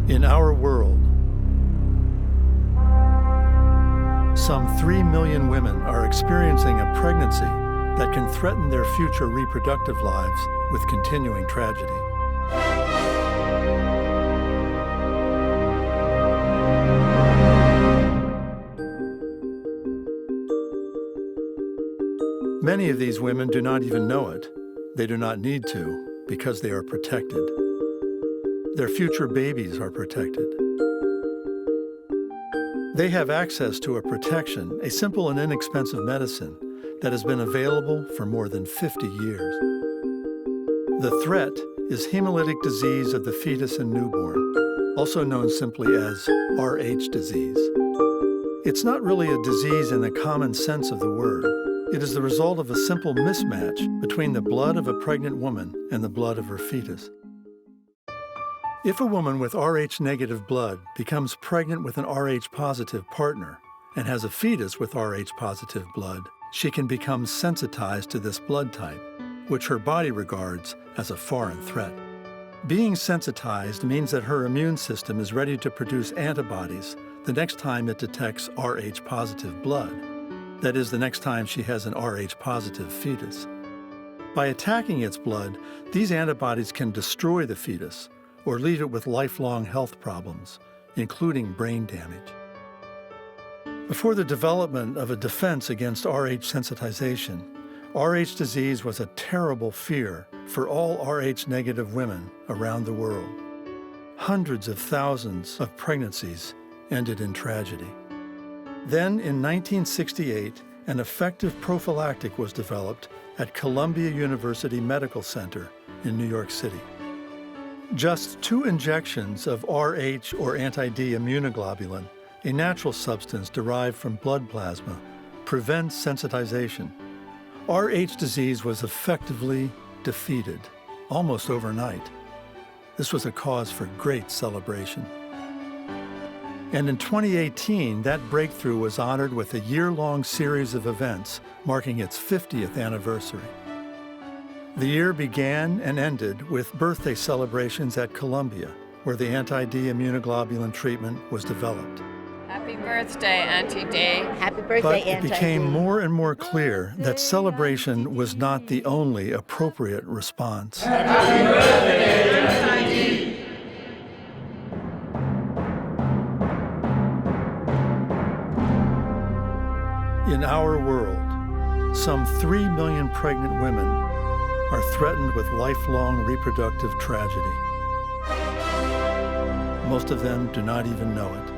In our world, some 3 million women are experiencing a pregnancy that can threaten their future reproductive lives with continuing tragedy. Many of these women do not even know it. They do not need to, because they are protected. Their future babies are protected. They have access to a protection, a simple and inexpensive medicine that has been available for more than 50 years. The threat is hemolytic disease of the fetus and newborn, also known simply as Rh disease. It's not really a disease in the common sense of the word. It is the result of a simple mismatch between the blood of a pregnant woman and the blood of her fetus. If a woman with Rh-negative blood becomes pregnant with an Rh-positive partner and has a fetus with Rh-positive blood, she can become sensitized to this blood type, which her body regards as a foreign threat. Being sensitized means that her immune system is ready to produce antibodies the next time it detects Rh-positive blood. That is, the next time she has an Rh-positive fetus. By attacking its blood, these antibodies can destroy the fetus or leave it with lifelong health problems, including brain damage. Before the development of a defense against Rh sensitization, Rh disease was a terrible fear for all Rh-negative women around the world. Hundreds of thousands of pregnancies ended in tragedy. Then, in 1968, an effective prophylactic was developed at Columbia University Medical Center in New York City. Just 2 injections of Rh or anti-D immunoglobulin, a natural substance derived from blood plasma, prevents sensitization. Rh disease was effectively defeated, almost overnight. This was a cause for great celebration. And in 2018, that breakthrough was honored with a year-long series of events marking its 50th anniversary. The year began and ended with birthday celebrations at Columbia, where the anti-D immunoglobulin treatment was developed. Happy birthday, Anti-D. Happy birthday, But Anti-D. it became more and more clear that celebration was not the only appropriate response. Happy birthday, Anti-D. In our world, some 3 million pregnant women are threatened with lifelong reproductive tragedy. Most of them do not even know it.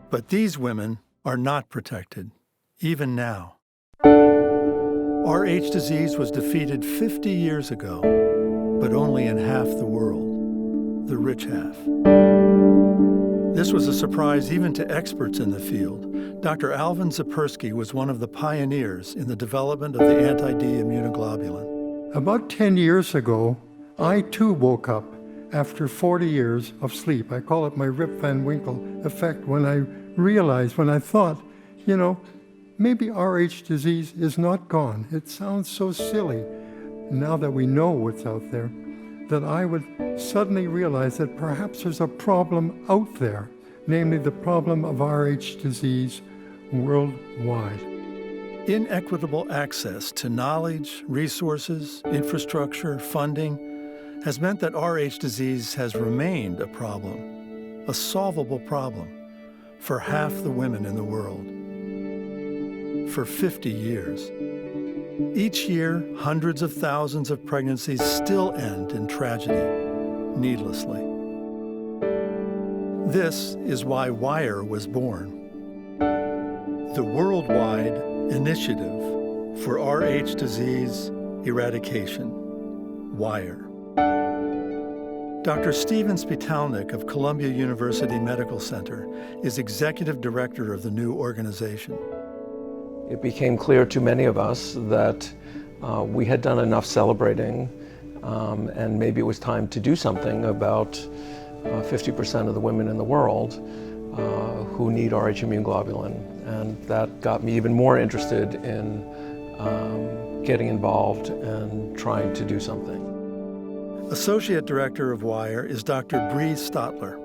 But these women are not protected, even now. Rh disease was defeated 50 years ago, but only in half the world, the rich half. This was a surprise even to experts in the field. Dr. Alvin Zapersky was one of the pioneers in the development of the anti-D immunoglobulin. About 10 years ago, I too woke up after 40 years of sleep. I call it my Rip Van Winkle effect when I realized, when I thought, you know, maybe Rh disease is not gone. It sounds so silly now that we know what's out there, that I would suddenly realize that perhaps there's a problem out there, namely the problem of Rh disease worldwide. Inequitable access to knowledge, resources, infrastructure, funding has meant that Rh disease has remained a problem, a solvable problem, for half the women in the world. For 50 years. Each year, hundreds of thousands of pregnancies still end in tragedy, needlessly. This is why WIRE was born, the Worldwide Initiative for Rh Disease Eradication, WIRE. Dr. Steven Spitalnik of Columbia University Medical Center is executive director of the new organization. It became clear to many of us that we had done enough celebrating and maybe it was time to do something about 50% of the women in the world who need Rh immune globulin. And that got me even more interested in getting involved and trying to do something. Associate Director of WIRE is Dr. Bree Stotler.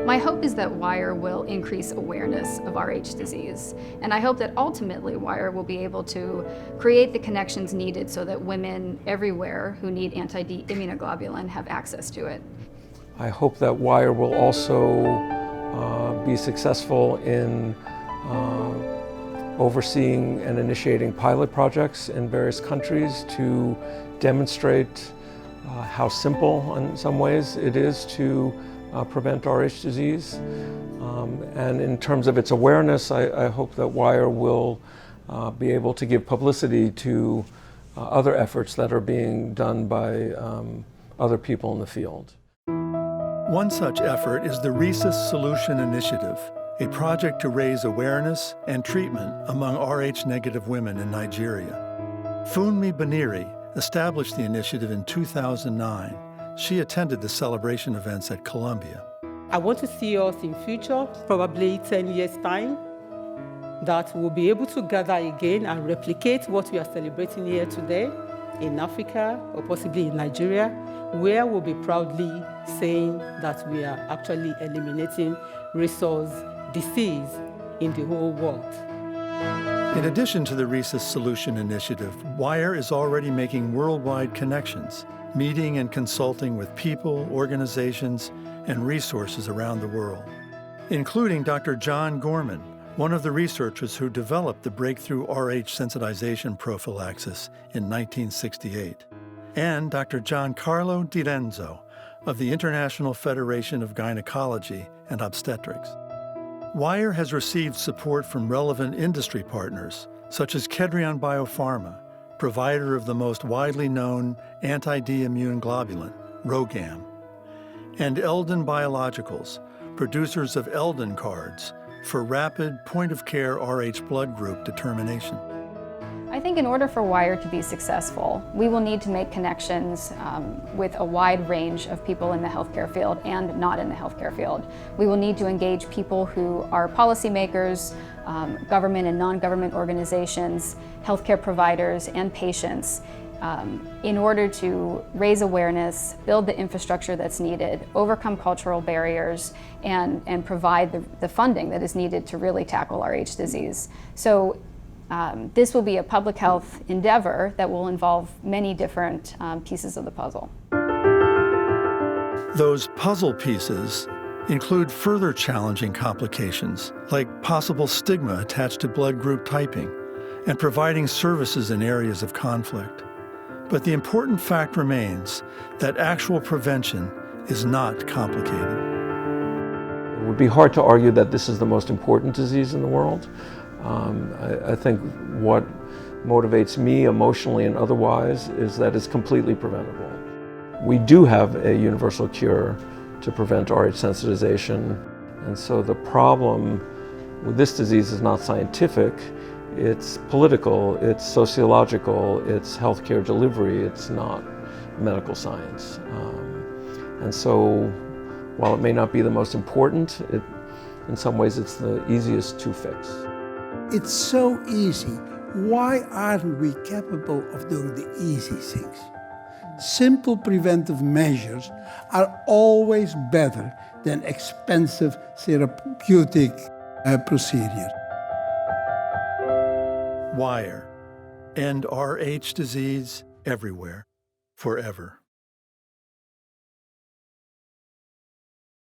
My hope is that WIRE will increase awareness of Rh disease, and I hope that ultimately WIRE will be able to create the connections needed so that women everywhere who need anti-D immunoglobulin have access to it. I hope that WIRE will also be successful in overseeing and initiating pilot projects in various countries to demonstrate how simple in some ways it is to prevent Rh disease. And in terms of its awareness, I hope that WIRE will be able to give publicity to other efforts that are being done by other people in the field. One such effort is the Rhesus Solution Initiative, a project to raise awareness and treatment among Rh-negative women in Nigeria. Funmi Baniri established the initiative in 2009. She attended the celebration events at Columbia. I want to see us in future, probably 10 years' time, that we'll be able to gather again and replicate what we are celebrating here today in Africa or possibly in Nigeria, where we'll be proudly saying that we are actually eliminating rhesus disease in the whole world. In addition to the Rhesus Solution Initiative, WIRE is already making worldwide connections, meeting and consulting with people, organizations, and resources around the world, including Dr. John Gorman, one of the researchers who developed the breakthrough Rh sensitization prophylaxis in 1968, and Dr. Giancarlo Di Renzo of the International Federation of Gynecology and Obstetrics. WIRE has received support from relevant industry partners, such as Kedrion Biopharma, provider of the most widely known anti-D immune globulin, RhoGAM, and Eldon Biologicals, producers of Eldon cards for rapid point-of-care Rh blood group determination. I think in order for WIRE to be successful, we will need to make connections with a wide range of people in the healthcare field and not in the healthcare field. We will need to engage people who are policymakers, government and non-government organizations, healthcare providers, and patients in order to raise awareness, build the infrastructure that's needed, overcome cultural barriers, and provide the funding that is needed to really tackle Rh disease. So this will be a public health endeavor that will involve many different pieces of the puzzle. Those puzzle pieces include further challenging complications, like possible stigma attached to blood group typing and providing services in areas of conflict. But the important fact remains that actual prevention is not complicated. It would be hard to argue that this is the most important disease in the world. I think what motivates me emotionally and otherwise is that it's completely preventable. We do have a universal cure to prevent Rh sensitization, and so the problem with this disease is not scientific, it's political, it's sociological, it's healthcare delivery, it's not medical science. And so while it may not be the most important, in some ways it's the easiest to fix. It's so easy. Why aren't we capable of doing the easy things? Simple preventive measures are always better than expensive therapeutic procedures. WIRE. End Rh disease everywhere, forever.